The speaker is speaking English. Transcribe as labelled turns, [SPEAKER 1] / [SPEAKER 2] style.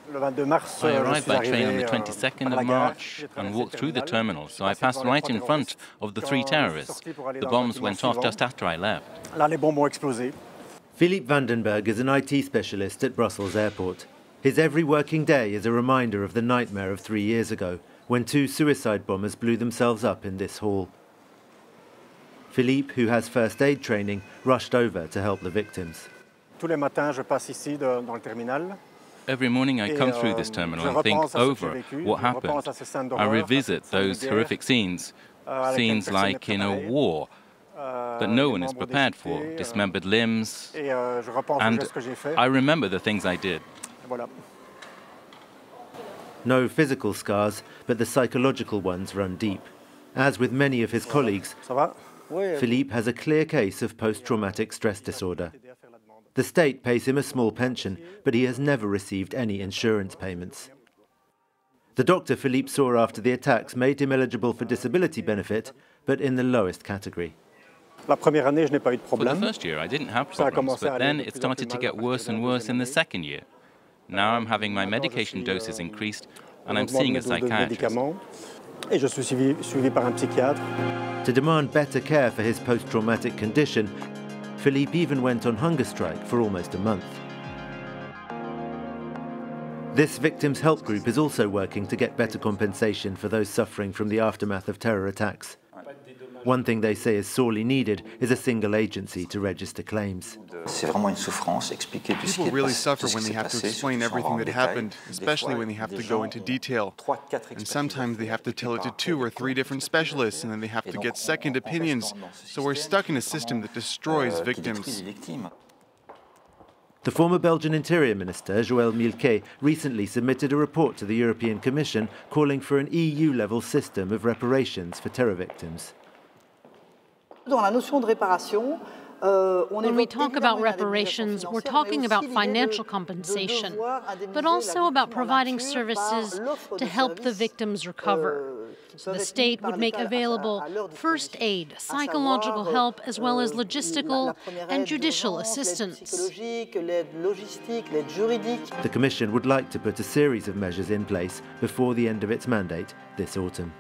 [SPEAKER 1] I arrived by train on the 22nd of March and walked through the terminal, so I passed right in front of the three terrorists. The bombs went off just after I left.
[SPEAKER 2] Philippe Vandenberg is an IT specialist at Brussels Airport. His every working day is a reminder of the nightmare of 3 years ago, when two suicide bombers blew themselves up in this hall. Philippe, who has first aid training, rushed over to help the victims.
[SPEAKER 1] Every morning I come through this terminal and think over what happened. I revisit those horrific scenes like in a war that no one is prepared for, dismembered limbs, and I remember the things I did.
[SPEAKER 2] No physical scars, but the psychological ones run deep. As with many of his colleagues, Philippe has a clear case of post-traumatic stress disorder. The state pays him a small pension, but he has never received any insurance payments. The doctor Philippe saw after the attacks made him eligible for disability benefit, but in the lowest category.
[SPEAKER 1] For the first year I didn't have problems, but then it started to get worse and worse in the second year. Now I'm having my medication doses increased and I'm seeing a psychiatrist.
[SPEAKER 2] To demand better care for his post-traumatic condition, Philippe even went on hunger strike for almost a month. This victims' help group is also working to get better compensation for those suffering from the aftermath of terror attacks. One thing they say is sorely needed is a single agency to register claims.
[SPEAKER 3] People really suffer when they have to explain everything that happened, especially when they have to go into detail. And sometimes they have to tell it to 2 or 3 different specialists, and then they have to get second opinions. So we're stuck in a system that destroys victims.
[SPEAKER 2] The former Belgian Interior Minister, Joël Milquet, recently submitted a report to the European Commission calling for an EU-level system of reparations for terror victims.
[SPEAKER 4] When we talk about reparations, we're talking about financial compensation, but also about providing services to help the victims recover. So the state would make available first aid, psychological help, as well as logistical and judicial assistance.
[SPEAKER 2] The Commission would like to put a series of measures in place before the end of its mandate this autumn.